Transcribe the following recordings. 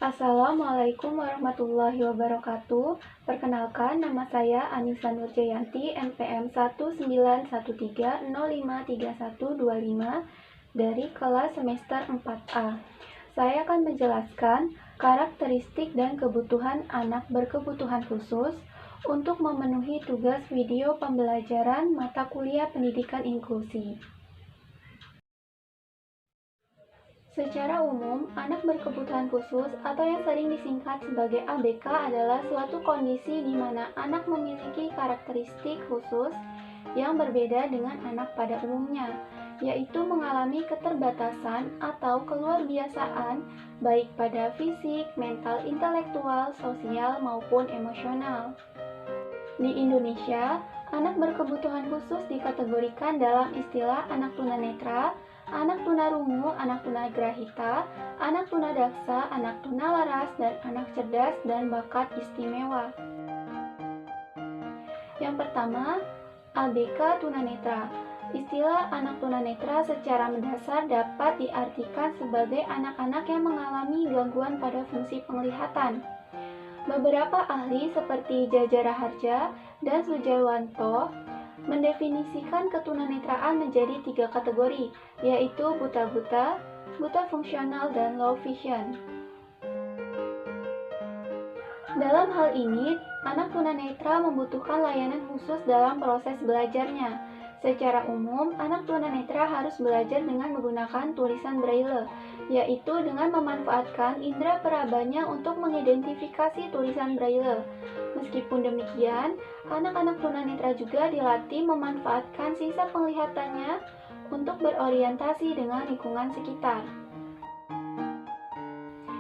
Assalamualaikum warahmatullahi wabarakatuh. Perkenalkan, nama saya Anissa Nurjayanti, NPM 19130533125 dari kelas semester 4A. Saya akan menjelaskan karakteristik dan kebutuhan anak berkebutuhan khusus untuk memenuhi tugas video pembelajaran mata kuliah pendidikan inklusi. Secara umum, anak berkebutuhan khusus atau yang sering disingkat sebagai ABK adalah suatu kondisi di mana anak memiliki karakteristik khusus yang berbeda dengan anak pada umumnya, yaitu mengalami keterbatasan atau keluarbiasaan baik pada fisik, mental, intelektual, sosial, maupun emosional. Di Indonesia, anak berkebutuhan khusus dikategorikan dalam istilah anak tunanetra, anak tunarungu, anak tunagrahita, anak tunadaksa, anak tunalaras, dan anak cerdas dan bakat istimewa. Yang pertama, ABK tunanetra. Istilah anak tunanetra secara mendasar dapat diartikan sebagai anak-anak yang mengalami gangguan pada fungsi penglihatan. Beberapa ahli seperti Jaja Raharja dan Sujarwanto mendefinisikan ketunanetraan menjadi 3 kategori, yaitu buta-buta, buta fungsional, dan low vision. Dalam hal ini, anak tunanetra membutuhkan layanan khusus dalam proses belajarnya. Secara umum, anak tunanetra harus belajar dengan menggunakan tulisan braille, yaitu dengan memanfaatkan indera perabanya untuk mengidentifikasi tulisan braille. Meskipun demikian, anak-anak tunanetra juga dilatih memanfaatkan sisa penglihatannya untuk berorientasi dengan lingkungan sekitar.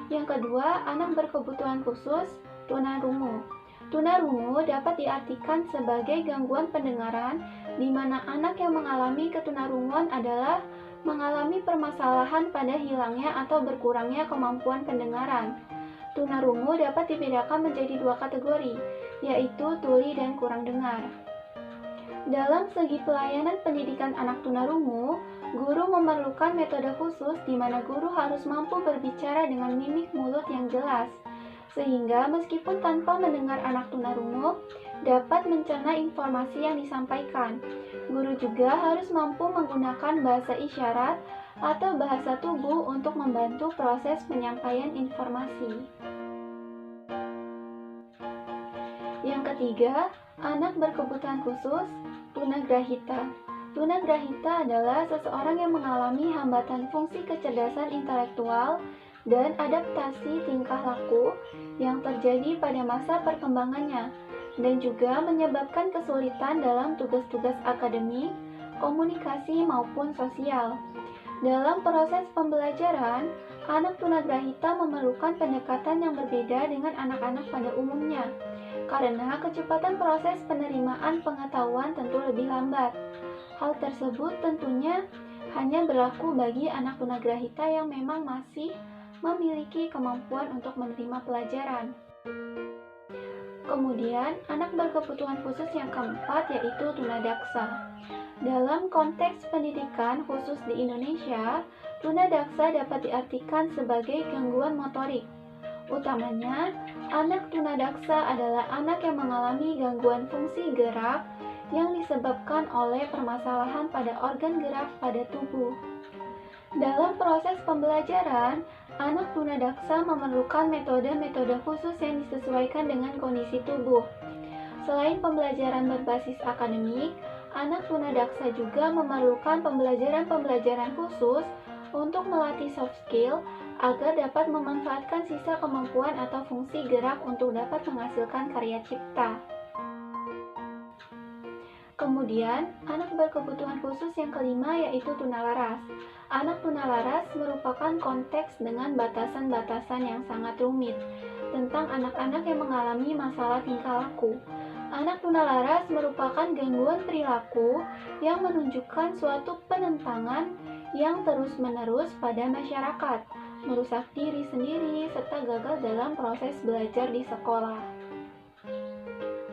Yang kedua, anak berkebutuhan khusus tunarungu. Tunarungu dapat diartikan sebagai gangguan pendengaran, di mana anak yang mengalami ketunarunguan adalah mengalami permasalahan pada hilangnya atau berkurangnya kemampuan pendengaran. Tunarungu dapat dibedakan menjadi 2 kategori, yaitu tuli dan kurang dengar. Dalam segi pelayanan pendidikan anak tunarungu, guru memerlukan metode khusus di mana guru harus mampu berbicara dengan mimik mulut yang jelas, sehingga meskipun tanpa mendengar anak tunarungu, dapat mencerna informasi yang disampaikan. Guru juga harus mampu menggunakan bahasa isyarat atau bahasa tubuh untuk membantu proses penyampaian informasi. Yang ketiga, anak berkebutuhan khusus tunagrahita. Tunagrahita adalah seseorang yang mengalami hambatan fungsi kecerdasan intelektual dan adaptasi tingkah laku yang terjadi pada masa perkembangannya, dan juga menyebabkan kesulitan dalam tugas-tugas akademik, komunikasi, maupun sosial. Dalam proses pembelajaran, anak tunagrahita memerlukan pendekatan yang berbeda dengan anak-anak pada umumnya, karena kecepatan proses penerimaan pengetahuan tentu lebih lambat. Hal tersebut tentunya hanya berlaku bagi anak tunagrahita yang memang masih memiliki kemampuan untuk menerima pelajaran. Kemudian, anak berkebutuhan khusus yang keempat yaitu tunadaksa. Dalam konteks pendidikan khusus di Indonesia, tunadaksa dapat diartikan sebagai gangguan motorik. Utamanya, anak tunadaksa adalah anak yang mengalami gangguan fungsi gerak yang disebabkan oleh permasalahan pada organ gerak pada tubuh. Dalam proses pembelajaran, anak tunadaksa memerlukan metode-metode khusus yang disesuaikan dengan kondisi tubuh. Selain pembelajaran berbasis akademik, anak tunadaksa juga memerlukan pembelajaran-pembelajaran khusus untuk melatih soft skill agar dapat memanfaatkan sisa kemampuan atau fungsi gerak untuk dapat menghasilkan karya cipta. Kemudian, anak berkebutuhan khusus yang kelima yaitu tunalaras. Anak tunalaras merupakan konteks dengan batasan-batasan yang sangat rumit tentang anak-anak yang mengalami masalah tingkah laku. Anak tunalaras merupakan gangguan perilaku yang menunjukkan suatu penentangan yang terus-menerus pada masyarakat, merusak diri sendiri, serta gagal dalam proses belajar di sekolah.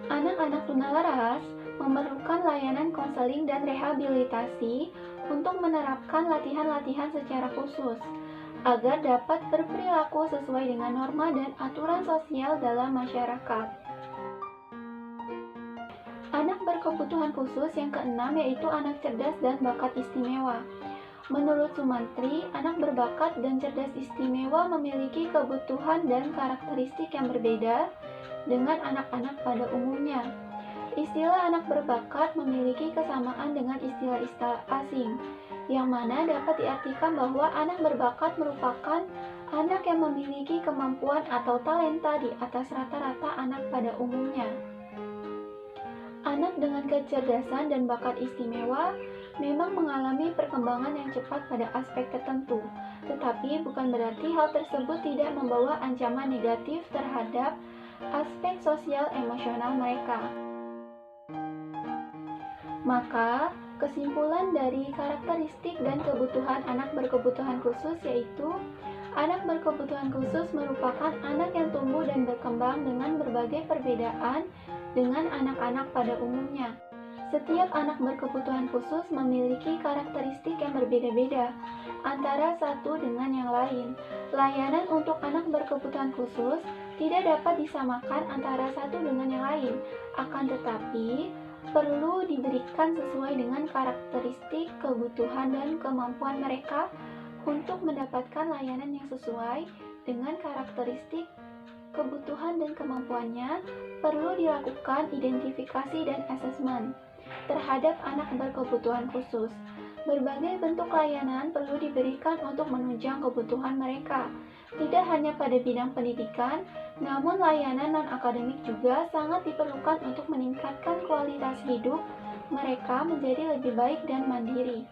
Anak-anak tunalaras memerlukan layanan konseling dan rehabilitasi untuk menerapkan latihan-latihan secara khusus. agar dapat berperilaku sesuai dengan norma dan aturan sosial dalam masyarakat. Anak berkebutuhan khusus yang keenam yaitu anak cerdas dan bakat istimewa. Menurut Sumantri, anak berbakat dan cerdas istimewa memiliki kebutuhan dan karakteristik yang berbeda dengan anak-anak pada umumnya. Istilah anak berbakat memiliki kesamaan dengan istilah-istilah asing, yang mana dapat diartikan bahwa anak berbakat merupakan anak yang memiliki kemampuan atau talenta di atas rata-rata anak pada umumnya. Anak dengan kecerdasan dan bakat istimewa memang mengalami perkembangan yang cepat pada aspek tertentu, tetapi bukan berarti hal tersebut tidak membawa ancaman negatif terhadap aspek sosial emosional mereka. Maka, kesimpulan dari karakteristik dan kebutuhan anak berkebutuhan khusus yaitu anak berkebutuhan khusus merupakan anak yang tumbuh dan berkembang dengan berbagai perbedaan dengan anak-anak pada umumnya. Setiap anak berkebutuhan khusus memiliki karakteristik yang berbeda-beda antara satu dengan yang lain. Layanan untuk anak berkebutuhan khusus tidak dapat disamakan antara satu dengan yang lain, akan tetapi perlu diberikan sesuai dengan karakteristik, kebutuhan, dan kemampuan mereka untuk mendapatkan layanan yang sesuai dengan karakteristik, kebutuhan, dan kemampuannya. Perlu dilakukan identifikasi dan asesmen terhadap anak berkebutuhan khusus. Berbagai bentuk layanan perlu diberikan untuk menunjang kebutuhan mereka. Tidak hanya pada bidang pendidikan, namun layanan non-akademik juga sangat diperlukan untuk meningkatkan kualitas hidup mereka menjadi lebih baik dan mandiri.